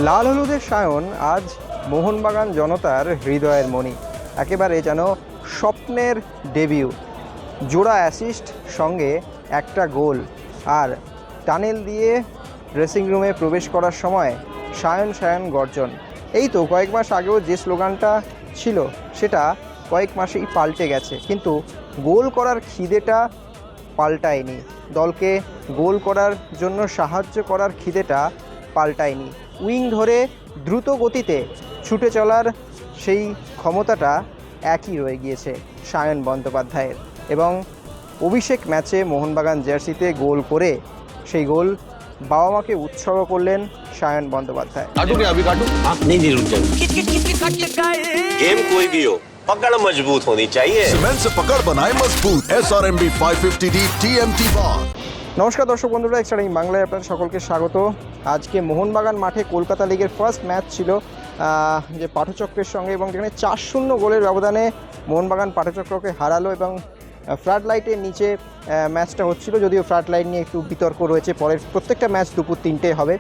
লাল হলুদের সায়ন আজ মোহনবাগান জনতার হৃদয়ের মণি। একেবারে যেন স্বপ্নের ডেবিউ। জোড়া অ্যাসিস্ট, সঙ্গে একটা গোল, আর টানেল দিয়ে ড্রেসিং রুমে প্রবেশ করার সময় সায়ন সায়ন গর্জন। এই তো কয়েক মাস আগেও যে স্লোগানটা ছিল সেটা কয়েক মাসেই পাল্টে গেছে, কিন্তু গোল করার খিদেটা পাল্টায়নি। দলকে গোল করার জন্য সাহায্য করার খিদেটা পাল্টায়নি। উইং ধরে দ্রুত গতিতে ছুটে চলার সেই ক্ষমতাটা একই রয়ে গিয়েছে সায়ন বন্দ্যোপাধ্যায়ের। এবং অভিষেক ম্যাচে মোহনবাগান জার্সিতে গোল করে সেই গোল বাবা মাকে উৎসর্গ করলেন সায়ন বন্দ্যোপাধ্যায়। गेम कोई भी हो, पकड़ मजबूत होनी चाहिए। सीमेंट से पकड़ बनाए मजबूत SRMB 550D TMT bar। নমস্কার দর্শক বন্ধুরা, এক্সট্রা টাইম বাংলায় আপনাদের সকলকে স্বাগত। আজকে মোহনবাগান মাঠে কলকাতা লিগের ফার্স্ট ম্যাচ ছিল যে পাঠচক্রের সঙ্গে, এবং যেখানে 4-0 গোলের ব্যবধানে মোহনবাগান পাঠচক্রকে হারালো। এবং ফ্লাড লাইটের নিচে ম্যাচটা হচ্ছিল, যদিও ফ্লাড লাইট নিয়ে একটু বিতর্ক রয়েছে। পরের প্রত্যেকটা ম্যাচ দুপুর 3টে হবে,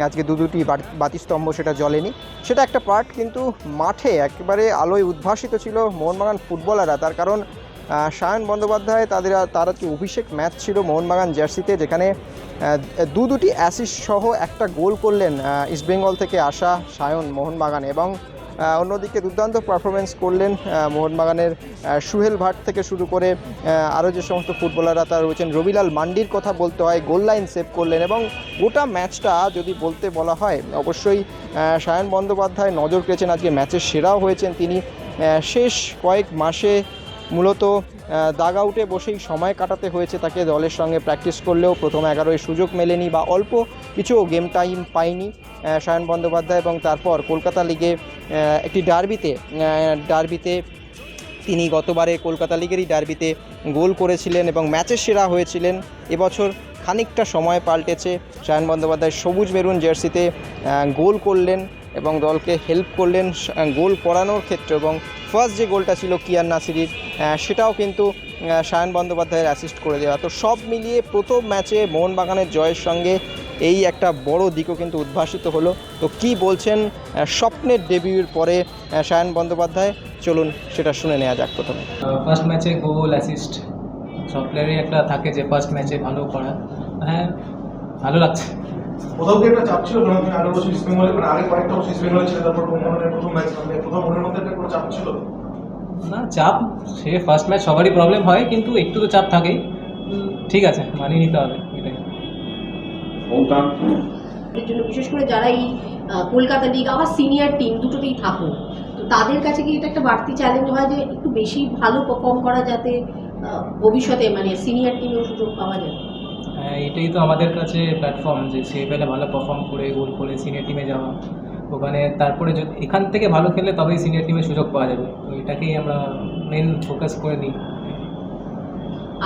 আজকে দুটি বাতিস্তম্ভ সেটা জ্বলেনি, সেটা একটা পার্ট। কিন্তু মাঠে একেবারে আলোয় উদ্ভাসিত ছিল মোহনবাগান ফুটবলাররা। তার কারণ সায়ন বন্দ্যোপাধ্যায় তার আজকে অভিষেক ম্যাচ ছিল মোহনবাগান জার্সিতে, যেখানে দুটি অ্যাসিস্ট সহ একটা গোল করলেন ইস্টবেঙ্গল থেকে আসা সায়ন মোহনবাগানে। এবং অন্যদিকে দুর্দান্ত পারফরমেন্স করলেন মোহনবাগানের সুহেল ভাট থেকে শুরু করে আরও যে সমস্ত ফুটবলাররা তারা রয়েছেন। রবিলাল মান্ডির কথা বলতে হয়, গোল লাইন সেভ করলেন। এবং গোটা ম্যাচটা যদি বলা হয়, অবশ্যই সায়ন বন্দ্যোপাধ্যায় নজর কেড়েছেন, আজকে ম্যাচের সেরাও হয়েছেন তিনি। শেষ কয়েক মাসে মূলত দাগ আউটে বসেই সময় কাটাতে হয়েছে তাকে। দলের সঙ্গে প্র্যাকটিস করলেও প্রথম 11-য় সুযোগ মেলেনি, বা অল্প কিছু গেম টাইম পায়নি সায়ন বন্দ্যোপাধ্যায়। এবং তারপর কলকাতা লিগে একটি ডার্বিতে তিনি গতবারে কলকাতা লিগেরই ডার্বিতে গোল করেছিলেন এবং ম্যাচের সেরা হয়েছিলেন। এবছর খানিকটা সময় পাল্টেছে, সায়ন বন্দ্যোপাধ্যায় সবুজ মেরুন জার্সিতে গোল করলেন এবং দলকে হেল্প করলেন গোল করানোর ক্ষেত্রে। এবং ফার্স্ট যে গোলটা ছিল কিয়ান নাসিরির, সেটাও কিন্তু সায়ন বন্দ্যোপাধ্যায়ের অ্যাসিস্ট করে দেওয়া। তো সব মিলিয়ে প্রথম ম্যাচে মোহনবাগানের জয়ের সঙ্গে এই একটা বড় দিকও কিন্তু উদ্ভাসিত হলো। তো কি বলছেন স্বপ্নের ডেবিউর পরে সায়ন বন্দ্যোপাধ্যায়, চলুন সেটা শুনে নেওয়া যাক। প্রথমে ফার্স্ট ম্যাচে গোল অ্যাসিস্ট সব প্লেয়ারই একটা থাকে যে ফার্স্ট ম্যাচে ভালো করা। হ্যাঁ, ভালো লাগছে। কোথাও কি একটা চাপ ছিল? আরো বছর ইস্টবেঙ্গলে, মানে আগে কয়েকটা বছর ইস্টবেঙ্গলে ছিল, তারপর মোহনবাগানের প্রথম ম্যাচ, প্রথম মনের মধ্যে একটা কোনো চাপ ছিল? না, চাপ সে ফার্স্ট ম্যাচ সবারই প্রবলেম হয়, কিন্তু একটু তো চাপ থাকেই। ঠিক আছে, মানিয়ে নিতে হবে এটাই। এর জন্য বিশেষ করে যারা এই কলকাতা লিগ আবার সিনিয়র টিম দুটোতেই থাকো, তো তাদের কাছে কি এটা একটা বাড়তি চ্যালেঞ্জ হয় যে একটু বেশি ভালো পারফর্ম করা, যাতে ভবিষ্যতে মানে সিনিয়র টিমেও সুযোগ পাওয়া যায়? হ্যাঁ, এটাই তো আমাদের কাছে প্ল্যাটফর্ম, যে সে বেলা ভালো পারফর্ম করে গোল করে সিনিয়র টিমে যাওয়া। ওখানে তারপরে যদি এখান থেকে ভালো খেলে তবেই সিনিয়র টিমে সুযোগ পাওয়া যাবে। তো এটাকেই আমরা মেন ফোকাস করে নিই।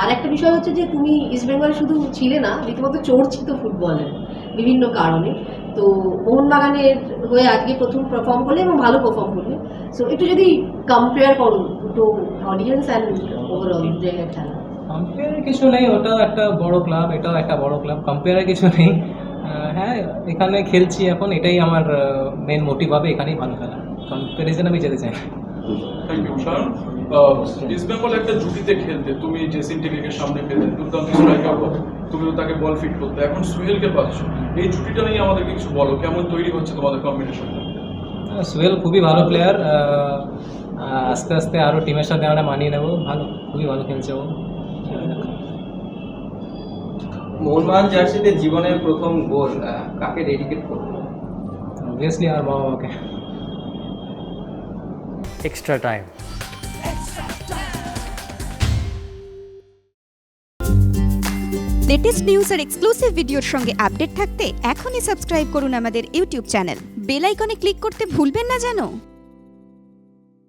আর একটা বিষয় হচ্ছে যে তুমি ইস্টবেঙ্গল শুধু ছিলে না, রীতিমতো চর্চিত ফুটবলের বিভিন্ন কারণে। তো মোহনবাগানের হয়ে আজকে প্রথম পারফর্ম করলে এবং ভালো পারফর্ম করলে, সো একটু যদি কম্পেয়ার করো দুটো অডিয়েন্স অ্যান্ড ওভারঅল জায়গায় খেলা। কম্পেয়ারের কিছু নেই, ওটাও একটা বড় ক্লাব, এটাও একটা বড় ক্লাব, কম্পেয়ারের কিছু নেই। হ্যাঁ, এখানে খেলছি এখন, এটাই আমার মেন মোটিভ হবে, এখানেই ভালো খেলা। কম্প্যারিজন আমি যেতে চাই। Thank you Shayan. ইস্টবেঙ্গল একটা জুটিতে খেলতে, তুমি জেসিন টেকের সামনে খেলতে, দুর্দান্ত স্ট্রাইকার হবে, তুমিও তাকে বল ফিট করতে, এখন সুহেলকে পাচ্ছ। এই জুটিটা নিয়ে আমাদেরকে কিছু বলো, কেমন তৈরি হচ্ছে তোমাদের কম্বিনেশন? সুহেল খুবই ভালো প্লেয়ার, আস্তে আস্তে আরও টিমের সাথে আমরা মানিয়ে নেবো। ভালো, খুবই ভালো খেলছে ও। মোহনবাগান জার্সিতে জীবনের প্রথম গোল কাকে ডেডিকেট করবো? অবভিয়াসলি আমার বাবা মাকে। Extra time. লেটেস্ট নিউজ আর এক্সক্লুসিভ ভিডিওর সঙ্গে আপডেট থাকতে এখনই সাবস্ক্রাইব করুন আমাদের ইউটিউব চ্যানেল। বেল আইকনে ক্লিক করতে ভুলবেন না যেন।